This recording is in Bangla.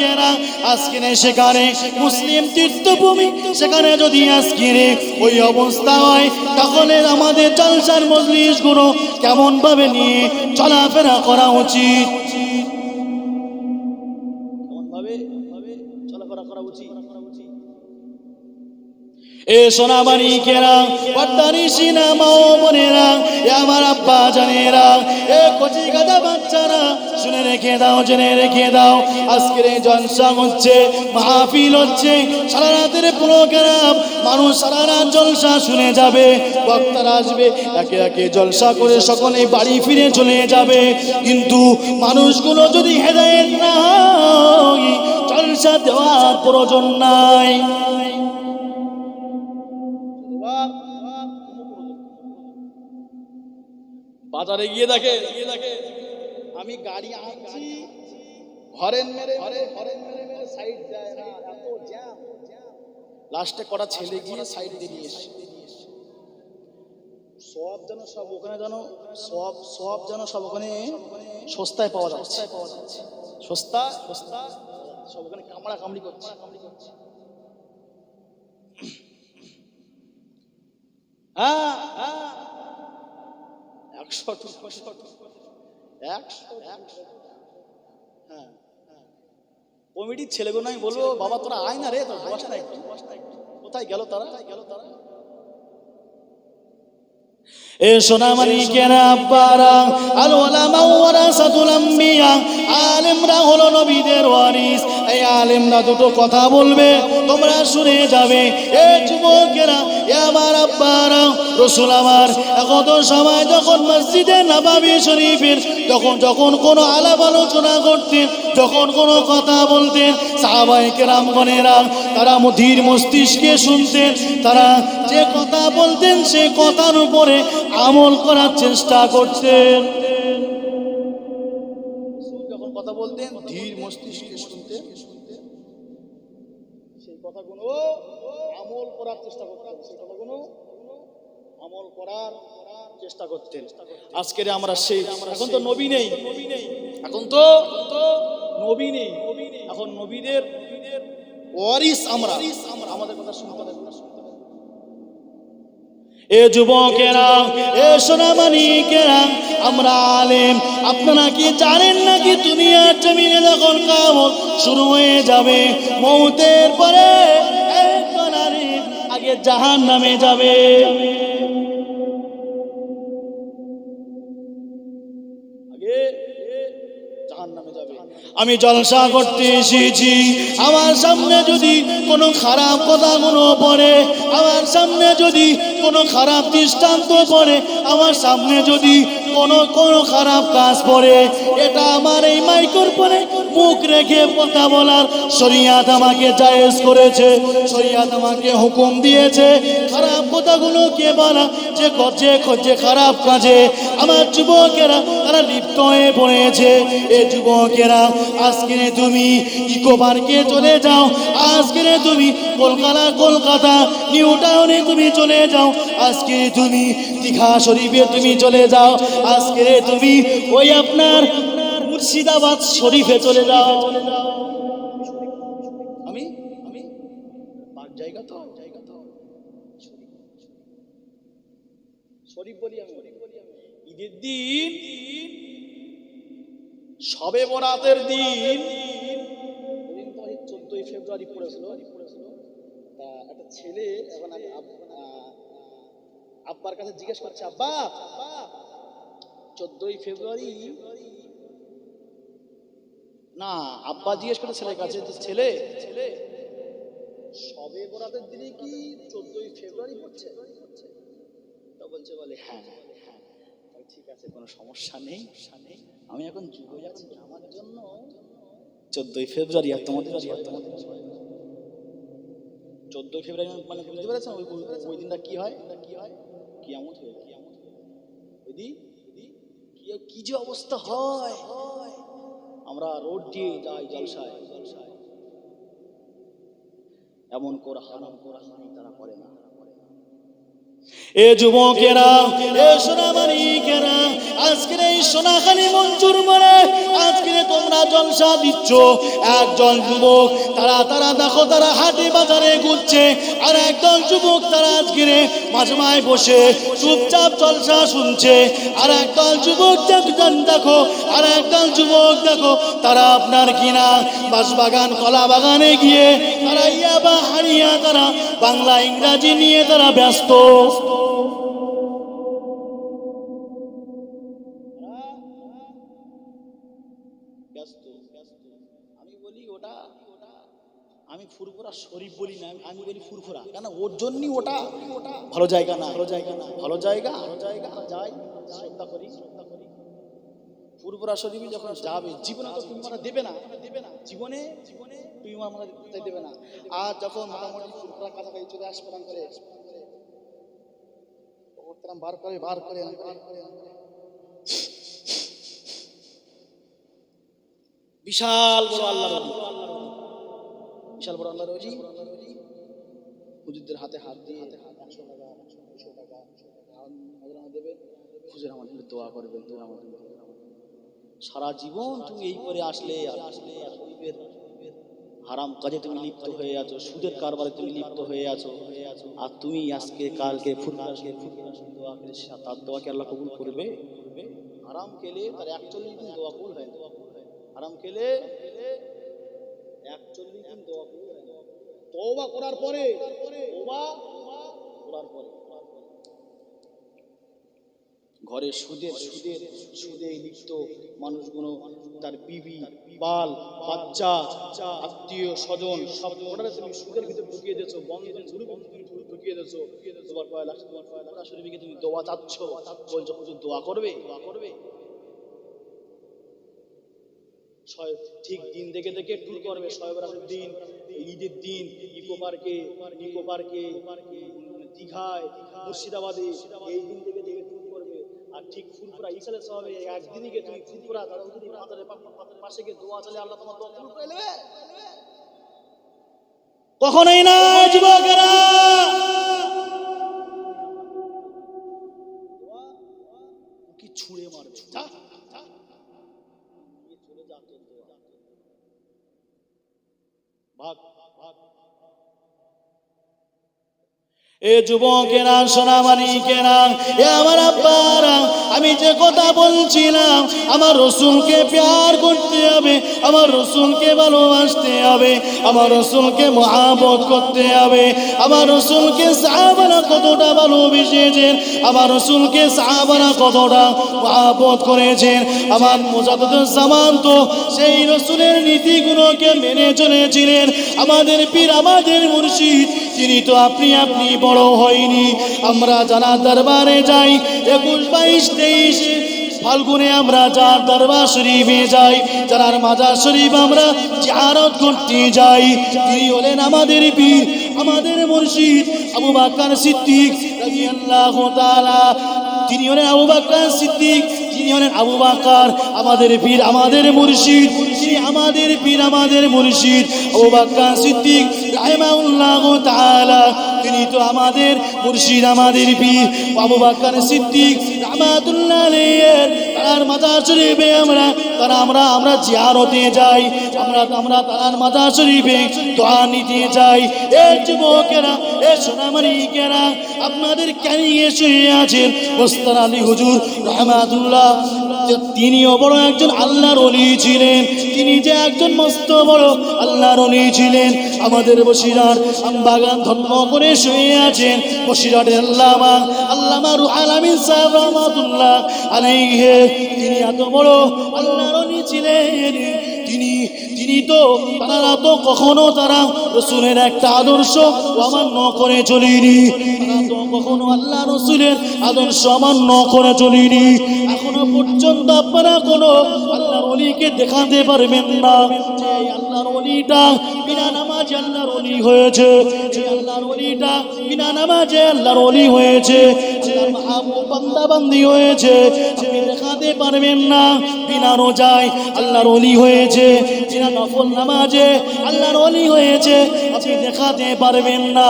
মালিকেরা আজকে সেখানে মুসলিম তীর্থভূমি, সেখানে যদি আজকে ওই অবস্থা হয় তাহলে আমাদের জলসার মজলিস গুলো কেমন ভাবে নিয়ে চলাফেরা করা উচিত, কেমন ভাবে চলাফেরা করা উচিত। এ সোনামানিকেরা, পর্দানিশিনা মা বোনেরা, আমার আব্বা জানেরা, এ কচি গাদা বাচ্চারা, শুনে রেখে দাও, জেনে রেখে দাও, আজকের এই জলসা হচ্ছে, মাহফিল হচ্ছে, সারা রাতের প্রোগ্রাম, মানুষ সারা রাত জলসা শুনে যাবে, বক্তারা আসবে, একে একে জলসা করে সকলেই বাড়ি ফিরে চলে যাবে। কিন্তু মানুষগুলো যদি হেদায়েত না হয়, জলসা দেওয়ার প্রয়োজন নাই। বাজারে গিয়ে দেখে আমি গাড়ি আনছি, হরেন মেরে সাইড দেয় না, এত জ্যাম, লাস্টে কটা ছেলে গিয়ে সাইড দিয়ে নিয়ে এসে সব যেন সব ওখানে যেন সব যেন সব ওখানে সস্তায় পাওয়া যাচ্ছে, সস্তা সব ওখানে কামড়া কামড়ি করছে। হ্যাঁ 100 হ্যাঁ, কমিটির ছেলেগুলো আমি বলবো, বাবা তোরা আয় না রে, তোর বস না একটু, কোথায় গেল তারা? এ সোনামানিকেরা, আব্বারা, আল উলামা ওয়ারাসাতুল আম্বিয়া, আলেমরা হলো নবীদের ওয়ারিস। এই আলেমরা দুটো কথা বলবে, তোমরা শুনে যাবে। এ যুবকেরা, এ আমার আব্বারা, রাসূল আমার কত সময় যখন মসজিদে নববী শরীফের যখন কোনো আলাপ আলোচনা করতেন, যখন কোনো কথা বলতেন, সাহাবায়ে কেরামগণেরা তারা ধীর মস্তিষ্কে শুনতেন, তারা যে কথা বলতেন সে কথার উপরে আমল করার চেষ্টা করতেন। যখন কথা বলতেন ধীর মস্তিষ্কে শুনতেন, সেই কথাগুলো আমল করার চেষ্টা করতেন, সেই কথাগুলো আমল করার চেষ্টা করতেন। আজকের আমরা সেই, এখন তো নবী নেই, এখন নবীদের ওয়ারিস আমরা, আমাদের কথা শুনতে হবে। এ যুবকেরা, এ সোনামানিকেরা, আমরা আলেম, আপনারা কি জানেন নাকি দুনিয়ার জমিনে যখন কিয়ামত শুরু হয়ে যাবে, মওতের পরে একজন আলেম আগে জাহান্নামে যাবে। আমি জলসা করতে এসেছি, আমার সামনে যদি কোনো খারাপ কথাগুলো পড়ে, আমার সামনে যদি কোনো খারাপ দৃষ্টান্ত পড়ে, আমার সামনে যদি কোনো খারাপ কাজ পড়ে, এটা আমার এই মাইক্রোফোনে মুখ রেখে কথা বলার শরীয়ত আমাকে জায়েজ করেছে, শরীয়ত আমাকে হুকুম দিয়েছে খারাপ কথাগুলো কে বলা, যে করছে খারাপ কাজে আমার যুবকেরা তারা লিপ্ত হয়ে পড়েছে। এ যুবকেরা, আজকে তুমি ইকো পার্কে চলে যাও, আজকে তুমি কলকাতা নিউ টাউনে তুমি চলে যাও, আজকে তুমি দীঘা শরীফে তুমি চলে যাও, আজকে তুমি ওই আপনার মুর্শিদাবাদ শরীফে চলে যাও। আমি পাক জায়গা তো শরীফ বলি আমি। ঈদের দিন, শবে বরাতের দিন, 14ই ফেব্রুয়ারি পড়েছিল, তা একটা ছেলে এখন আব্বার কাছে জিজ্ঞেস করছে, আব্বা 14ই ফেব্রুয়ারি না, আব্বা জিজ্ঞেস করে ছেলের কাছে, ছেলে শবে বরাতের দিনে কি 14ই ফেব্রুয়ারি পড়ছে? তা বলে হ্যাঁ, ঠিক আছে, কোনো সমস্যা নেই, আমি এখন যুগে যাচ্ছি, আমার জন্য 14ই ফেব্রুয়ারি আর তোমাদের 14ই ফেব্রুয়ারি মানে বুঝতে পেরেছেন ওই দিনটা কি হয়? কিয়ামত হয়ে যায়। ওই দিন কি যে অবস্থা হয়, আমরা রোড দিয়ে যাই জলসায়, এমন করে হারাম তারা করে না। এ যুবকেরা, এ সোনামানিকেরা, আজকের এই সোনাখালী মঞ্জুর মনে আজকে তোমরা জলসা জলসা দিচ্ছ, একজন যুবক তারা দেখো তারা হাটে বাজারে ঘুরছে, আর একদল যুবক তারা আজকে মাজমায় বসে চুপচাপ জলসা শুনছে। আর একদল যুবক দেখো, আর একদল যুবক দেখো তারা আপনার কিনা বাঁশবাগান কলা বাগানে গিয়ে তারা ইয়াবা হারিয়া তারা বাংলা ইংরাজি নিয়ে তারা ব্যস্ত। আমি বলি ওটা, আমি ফুরফুরা শরীফ বলি না, আমি বলি ফুরফুরা, কেন ওর জন্যই ওটা ভালো জায়গা না, ভালো জায়গা যাই শ্রদ্ধা করি। ফুরফুরা শরীফ যখন যাবে, জীবনে তো তুমি মারা দেবে না, জীবনে তুমি মারা দেবে না। আর যখন মোটামুটি ফুরফুরা কাছাকাছি চলে আসবে করে বার করে বিশাল বড় আল্লাহ, বিশাল বড় আল্লাহ রোজি হুজুরদের হাতে হাত দিয়ে 100 টাকা 200 টাকা দেবে, হুজুর আমাদের দোয়া করবে, সারা জীবন তুমি এই করে আসলে শরীফের হারাম কাজে তুমি লিপ্ত হয়ে আছো, সুদের কারবারে তুমি লিপ্ত হয়ে আছো, আর তুমি আজকে কালকে দোয়া করে তার দোয়াকে আল্লাহ কবুল করবে? হারাম খেলে তার 41 দিন দোয়া কবুল হয় না, হারাম খেলে 41 দিন দোয়া কবুল হয় না। তওবা করার পরে ঘরে সুদে লিপ্ত মানুষগুলো, তার বিবি বাল বাচ্চা আত্মীয় স্বজন সব তুমি সুদের ভিতরে ঢুকিয়ে দিয়েছো, বন্ধন ঢুকিয়ে দিয়েছো। তোমার পয়লা শরীফে তুমি দোয়া চাচ্ছ, বলছো হুজুর দোয়া করবে। ঠিক দিন দেখে ট্যুর করবে, শবে বরাতের দিন, ঈদের দিন ইকো পার্কে দীঘায় মুর্শিদাবাদে, এই দিন দেখে ট্যুর করবে। আর ঠিক ফুরফুরা ইসালের সবে একদিনই গিয়ে তুমি ফুরফুরা মাজারের পাশে গিয়ে দোয়া চালে আল্লাহ তোমার দোয়া কবুল করে নেবে? কখনোই না যুবকেরা। কি ছুঁড়ে মারবে, ভাগ এ যুবকেরা, সোনামানিকেরা, এ আমার আব্বারা, আমি যে কথা বলছিলাম, আমার রসুলকে প্যার করতে হবে, আমার রসুলকে ভালোবাসতে হবে, আমার রসুলকে মহাব্বত করতে হবে। আমার রসুলকে সাহাবারা কতটা ভালোবেসেছেন, আমার রসুলকে সাহাবারা কতটা মহাব্বত করেছেন। আমার মুজাদ্দিদুজ্জামান তো সেই রসুলের নীতিগুলোকে মেনে চলেছিলেন। আমাদের পীর, আমাদের মুর্শিদ, তিনি তো আপনি বড় হয়নি। আমরা যারা দরবারে যাই 21, 22, 23 ফাল্গুনে আমরা যার দরবার শরীফে যাই, যার মাজার শরীফ আমরা জিয়ারত করতে যাই, তিনি হলেন আমাদের পীর, আমাদের মুর্শিদ আবু বকর সিদ্দিক রাদিয়াল্লাহু তাআলা। তিনি হলেন আবু বকর সিদ্দিক, তিনি হলেন আবু বকর, আমাদের পীর, আমাদের মুর্শিদ, তিনি আমাদের পীর, আমাদের মুর্শিদ আবু বকর সিদ্দিক রাহিমাহুল্লাহু তাআলা। তিনি তো আমাদের মুর্শিদ, আমাদের পীর আবু বকর সিদ্দিক রাহমাতুল্লাহ আলাইহি, তার মাজার শরীফে আমরা জিয়ারতে যাই, আমরা তার মাজার শরীফে দোয়া নিতে যাই। এ যুবকেরা, এ সোনামানিকেরা, আপনাদের কানিয়ে শুয়ে আছেন মোস্তার আলী হুজুর রাহমাতুল্লাহ। তিনিও বড় একজন আল্লাহর ওলি ছিলেন, তিনি যে একজন মস্ত বড় আল্লাহর ওলি ছিলেন। আমাদের বসিরহাট বাগান ধন্য করে শুয়ে আছেন বসিরহাটের আল্লামা রুহুল আমিন সাহেব রাহমাতুল্লাহ আলাইহি। তিনি এত বড় আল্লাহর ওলি ছিলেন, তিনি তো তারা তো কখনো তারা রসুলের একটা আদর্শ অমান্য করে চলিনি, তারা তো কখনো আল্লাহ রসুলের আদর্শ অমান্য করে চলিনি। এখনো পর্যন্ত আপনারা কোনো আল্লাহর ওলিকে দেখাতে পারবেন না যে আল্লাহর ওলিটা বিনা নামাজে আল্লাহর ওলি হয়েছে, যে আল্লাহর ওলিটা বিনা নামাজে আল্লাহর ওলি হয়েছে, আল্লাহর মাহবুব বান্দা বান্দি হয়েছে, আপনি দেখাতে পারবেন না। বিনা রোজায় আল্লাহর ওলি হয়েছে, বিনা নফল নামাজে আল্লাহর ওলি হয়েছে, আপনি দেখাতে পারবেন না।